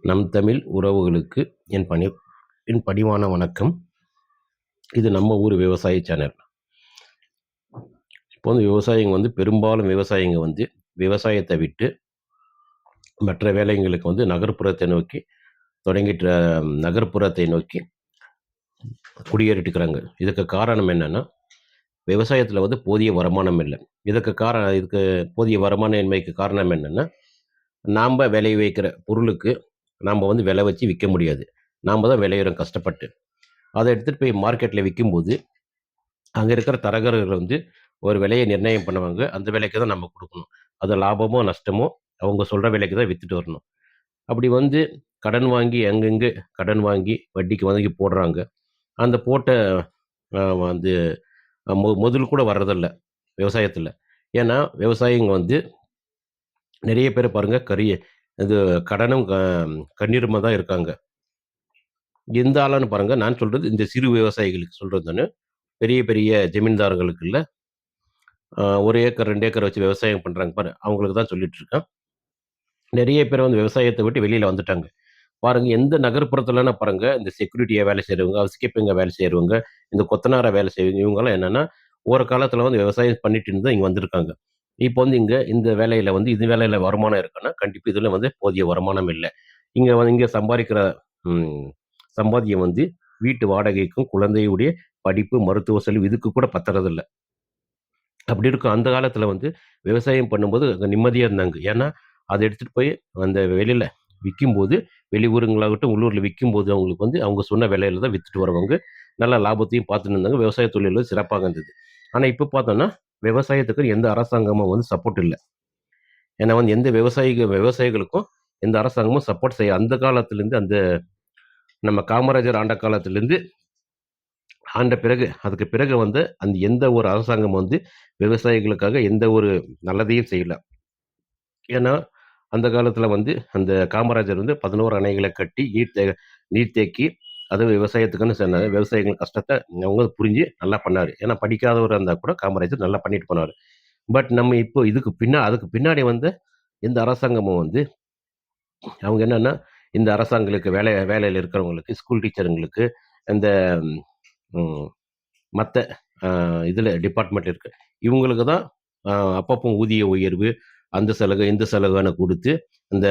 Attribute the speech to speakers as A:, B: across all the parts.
A: நம் தமிழ் உறவுகளுக்கு என் பணி என் பணிவான வணக்கம். இது நம்ம ஊர் விவசாய சேனல். இப்போ வந்து விவசாயிங்க வந்து பெரும்பாலும் விவசாயிங்க வந்து விவசாயத்தை விட்டு மற்ற வேலைங்களுக்கு வந்து நகர்ப்புறத்தை நோக்கி தொடங்கிட்டு நகர்ப்புறத்தை நோக்கி குடியேறிட்டுருக்கிறாங்க. இதுக்கு காரணம் என்னன்னா, விவசாயத்தில வந்து போதிய வருமானம் இல்ல. இதுக்கு போதிய வருமானமின்மைக்கு காரணம் என்னன்னா, நாம்ப விளைவிக்கிற பொருளுக்கு நாம வந்து விலை வச்சு விக்க முடியாது. நாம தான் விளையிறோம் கஷ்டப்பட்டு. அத எடுத்துட்டு போய் மார்க்கெட்ல விக்கும்போது அங்க இருக்கிற தரகர்கள் வந்து ஒரு விலைய நிர்ணயம் பண்ணுவாங்க. அந்த விலைக்கு தான் நம்ம குடுக்கணும். அது லாபமோ, நஷ்டமோ அவங்க சொல்ற விலைக்கு தான் வித்துட்டு வரணும். அப்படி வந்து கடன் வாங்கி அங்கங்க கடன் வாங்கி வட்டிக்கு வாங்கி போடுறாங்க. அந்த போட்ட வந்து முதல் கூட வர்றதில்ல விவசாயத்துல. ஏன்னா, விவசாயிங்க வந்து நெறைய பேர் பாருங்க இது கடனும் கண்ணீருமா தான் இருக்காங்க. எந்த ஆளுன்னு பாருங்க, நான் சொல்றது இந்த சிறு விவசாயிகளுக்கு சொல்றது நானு. பெரிய பெரிய ஜமீன்தார்களுக்கு இல்ல. 1 ஏக்கர், 2 ஏக்கர் வச்சு விவசாயம் பண்றாங்க பாரு, அவங்களுக்கு தான் சொல்லிட்டு இருக்கேன். நெறைய பேர் வந்து விவசாயத்த விட்டு வெளியில வந்துட்டாங்க. பாருங்க எந்த நகர்ப்புறத்துலனா பாருங்க, இந்த செக்யூரிட்டியா வேலை செய்றவங்க, ஹவுஸ் கீப்பிங்கா வேலை செய்றவங்க, இந்த கொத்தனாரா வேலை செய்றவங்க, இவங்கலாம் என்னன்னா, ஒரு காலத்துல வந்து விவசாயம் பண்ணிட்டு இருந்து தான் இங்க வந்திருக்காங்க. இப்போ வந்து இங்க இந்த வேலையில வந்து இது வேலையில வருமானம் இருக்குன்னா, கண்டிப்பா இதுல வந்து போதிய வருமானம் இல்ல. இங்க சம்பாரிக்கிற ம் சம்பாத்தியம் வந்து வீட்டு வாடகைக்கும், குழந்தையுடைய படிப்பு, மருத்துவ செலவு இதுக்கு கூட பத்துறதில்ல. அப்படி இருக்கும். அந்த காலத்துல வந்து விவசாயம் பண்ணும்போது அங்க நிம்மதியா இருந்தாங்க. ஏன்னா, அத எடுத்துட்டு போய் அந்த வெளியில விக்கும்போது, வெளியூருங்களாகட்டும், உள்ளூர்ல விக்கும்போது அவங்களுக்கு வந்து அவங்க சொன்ன விலையில தான் வித்துட்டு வருவாங்க. நல்ல லாபத்தையும் பார்த்துன்னு இருந்தாங்க. விவசாய தொழில் வந்து சிறப்பாக இருந்தது. ஆனா, இப்ப பார்த்தோம்னா, விவசாயத்துக்கு எந்த அரசாங்கமும் வந்து சப்போர்ட் இல்ல. ஏன்னா வந்து எந்த விவசாயிகளுக்கும் எந்த அரசாங்கமும் சப்போர்ட் அந்த காலத்திலேருந்து நம்ம காமராஜர் ஆண்ட காலத்திலேருந்து ஆண்ட பிறகு அதுக்கு பிறகு வந்து அந்த எந்த ஒரு அரசாங்கம் வந்து விவசாயிகளுக்காக எந்த ஒரு நல்லதையும் செய்யல. ஏன்னா, அந்த காலத்துல வந்து அந்த காமராஜர் வந்து 11 அணைகள கட்டி நீர்த்தேக்கி அதுவும் விவசாயத்துக்குன்னு சொன்னாரு. விவசாயிகள் கஷ்டத்த அவங்க புரிஞ்சு நல்லா பண்ணாரு. ஏன்னா படிக்காதவரா இருந்தா கூட காமராஜர் நல்லா பண்ணிட்டு போனாரு. பட் நம்ம இப்போ அதுக்கு பின்னாடி வந்து எந்த அரசாங்கமும் வந்து அவங்க என்னன்னா, இந்த அரசாங்களுக்கு வேலையில இருக்கிறவங்களுக்கு, ஸ்கூல் டீச்சருங்களுக்கு, இந்த ம் மத்த அ இதுல டிபார்ட்மெண்ட் இருக்கு. இவங்களுக்கு தான் அ அப்பப்போ ஊதிய உயர்வு, அந்த சலுகை, இந்த சலுகைன்னு குடுத்து, இந்த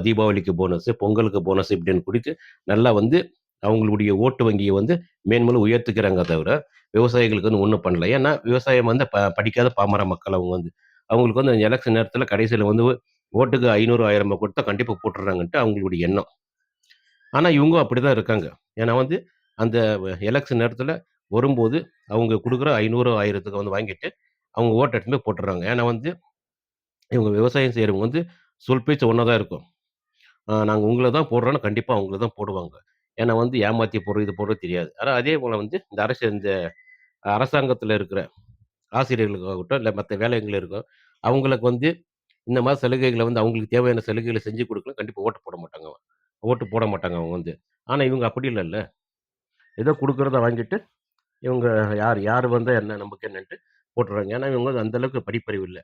A: தீபாவளிக்கு போனஸு, பொங்கலுக்கு போனஸ் இப்படின்னு குடுத்து, நல்லா வந்து அவங்களுடைய ஓட்டு வங்கிய வந்து மேன்மேலும் உயர்த்திக்கிறாங்க தவிர, விவசாயிகளுக்கு வந்து ஒண்ணும் பண்ணல. ஏன்னா, விவசாயம் வந்து படிக்காத பாமர மக்கள் அவங்க வந்து. அவங்களுக்கு வந்து எலக்ஷன் நேரத்தில கடைசியில வந்து ஓட்டுக்கு 500, 1000 குடுத்தா கண்டிப்பா போட்டுர்றாங்கன்ட்டு அவங்களுடைய எண்ணம். ஆனா, இவங்க அப்படிதான் இருக்காங்க. ஏன்னா வந்து, அந்த எலக்ஷன் நேரத்தில வரும்போது, அவங்க குடுக்குற 500 1000த்துக்கு வந்து வாங்கிட்டு, அவங்க ஓட்ட எடுத்துன்னு போய் போட்டுர்றாங்க. ஏன்னா வந்து, இவங்க விவசாயம் செய்றவங்க வந்து சொல் பேச்சு ஒண்ணா தான் இருக்கும். நாங்க உங்கள தான் போடுறோம்னா, கண்டிப்பா அவங்கள தான் போடுவாங்க. ஏன்னா வந்து ஏமாத்தி போடுறது, இது போடுறது தெரியாது. ஆனா அதே போல வந்து இந்த அரசாங்கத்தில இருக்கிற ஆசிரியர்களுக்காகட்டும், இல்ல மத்த வேலைகள்ல இருக்கும், அவங்களுக்கு வந்து இந்த மாரி சலுகைகள வந்து அவங்களுக்கு தேவையான சலுகைகள செஞ்சு குடுக்கலாம். கண்டிப்பா ஓட்டு போட மாட்டாங்க. ஓட்டு போட மாட்டாங்க அவங்க வந்து. ஆனா இவங்க அப்படி இல்லல்ல. ஏதோ குடுக்குறத வாங்கிட்டு, இவங்க யார் வந்தா என்ன நமக்கு என்னன்ட்டு போட்டுர்றாங்க. ஏன்னா இவங்க வந்து அந்த அளவுக்கு படிப்பறிவு இல்ல.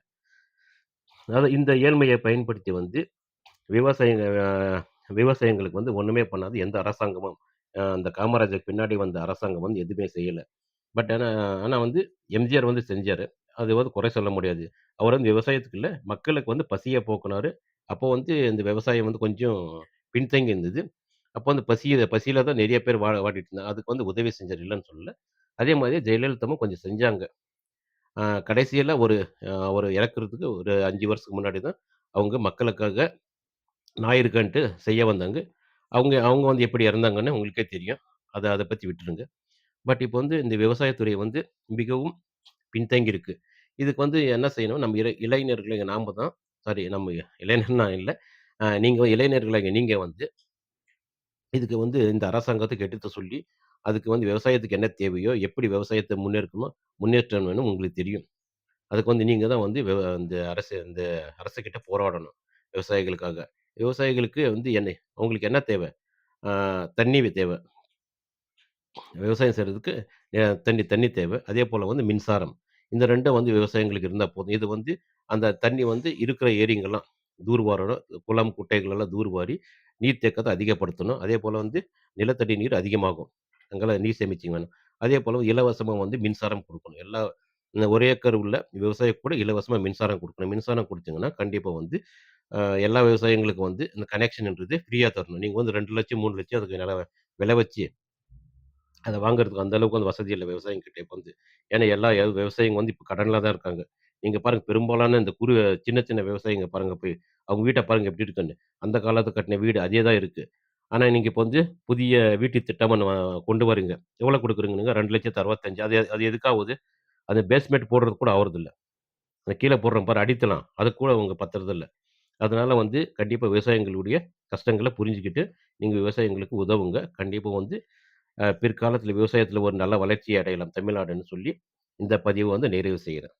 A: அதாவது இந்த ஏழ்மைய பயன்படுத்தி வந்து விவசாயிங்க விவசாயிங்களுக்கு வந்து ஒண்ணுமே பண்ணாது எந்த அரசாங்கமும். அந்த காமராஜர் பின்னாடி வந்த அரசாங்கம் வந்து எதுவுமே செய்யல. பட் ஆனா ஆனா வந்து எம்ஜிஆர் வந்து செஞ்சாரு. அது வந்து குறை சொல்ல முடியாது. அவர் வந்து விவசாயத்துக்கு இல்ல, மக்களுக்கு வந்து பசிய போக்குனாரு. அப்போ வந்து இந்த விவசாயம் வந்து கொஞ்சம் பின்தங்கி இருந்தது. அப்போ வந்து பசியில தான் நெறைய பேர் வாடிட்டு இருந்தாங்க. அதுக்கு வந்து உதவி செஞ்சாரு இல்லன்னு சொல்லல. அதே மாரி ஜெயலலிதாவும் கொஞ்சம் செஞ்சாங்க. கடைசியில அவர் இறக்குறதுக்கு ஒரு 5 வருஷத்துக்கு முன்னாடி தான் அவங்க மக்களுக்காக ஞாயிறுக்கன்ட்டு செய்ய வந்தாங்க. அவங்க அவங்க வந்து எப்படி இறந்தாங்கன்னு உங்களுக்கே தெரியும். அத அத பத்தி விட்டுருங்க. பட் இப்போ வந்து இந்த விவசாயத்துறை வந்து மிகவும் பின்தங்கி இருக்கு. இதுக்கு வந்து என்ன செய்யணும், நம்ம இளைஞர்களாகிய நாம தான் சாரி நம்ம இளைஞர் நான் இல்ல. நீங்க இளைஞர்களாகிய நீங்க வந்து இதுக்கு வந்து இந்த அரசாங்கத்துக்கு எடுத்து சொல்லி, அதுக்கு வந்து விவசாயத்துக்கு என்ன தேவையோ, எப்படி விவசாயத்த முன்னேற்றம் வேணும் உங்களுக்கு தெரியும். அதுக்கு வந்து நீங்க தான் வந்து இந்த அரசுகிட்ட போராடணும், விவசாயிகளுக்காக. விவசாயிகளுக்கு வந்து அவங்களுக்கு என்ன தேவை? ஆ தண்ணி தேவ. விவசாயம் செய்றதுக்கு தண்ணி தண்ணி தேவை. அதேபோல வந்து மின்சாரம். இந்த 2ம் வந்து விவசாயிங்களுக்கு இருந்தா போதும். இது வந்து அந்த தண்ணி வந்து இருக்கிற ஏரிங்கலாம் தூர்வாரணும். குளம், குட்டைகள் எல்லாம் தூர்வாரி, நீர் தேக்கத்த அதிகப்படுத்தணும். அதேபோல வந்து நிலத்தடி நீர் அதிகமாகும். அங்கலாம் நீர் சேமிச்சு வேணும். அதேபோல இலவசமா வந்து மின்சாரம் குடுக்கணும். இந்த 1 ஏக்கர் உள்ள விவசாயிக்கு கூட இலவசமா மின்சாரம் குடுக்கணும். மின்சாரம் குடுத்தீங்கன்னா, கண்டிப்பா வந்து அ எல்லா விவசாயிங்களுக்கும் வந்து இந்த கனெக்ஷன்ன்றது ஃப்ரீயா தரணும். நீங்க வந்து 2,00,000 3,00,000 அதுக்கு விலை வச்சு அத வாங்குறதுக்கு அந்த அளவுக்கு வந்து வசதி இல்ல விவசாயிங்கிட்ட இப்ப வந்து. ஏன்னா எல்லா விவசாயிங்க வந்து இப்ப கடன்ல தான் இருக்காங்க. நீங்க பாருங்க பெரும்பாலான இந்த சின்ன சின்ன விவசாயிங்க பாருங்க போய் அவங்க வீட்ட பாருங்க எப்படி இருக்குன்னு. அந்த காலத்துல கட்டின வீடு அதே தான் இருக்கு. ஆனா நீங்க இப்ப வந்து புதிய வீட்டு திட்டம் ஒண்ணு கொண்டு வரீங்க. எவ்வளோ குடுக்குறீங்கன்னீங்க? 2,65,000 அது அது எதுக்காவுது? அது பேஸ்மெண்ட் போடுறதுக்கு கூட ஆவுறதில்ல. அந்த கீழ போடுறோம் பாரு அடித்தளம். அதுக்கு கூட அவங்க பத்துறதில்ல. அதனால வந்து கண்டிப்பா விவசாயிகளுடைய கஷ்டங்கள புரிஞ்சுகிட்டு, நீங்க விவசாயிங்களுக்கு உதவுங்க. கண்டிப்பா வந்து பிற்காலத்தில விவசாயத்தில ஒரு நல்ல வளர்ச்சி அடையலாம் தமிழ்நாடுன்னு சொல்லி, இந்த பதிவு வந்து நிறைவு செய்றேன்.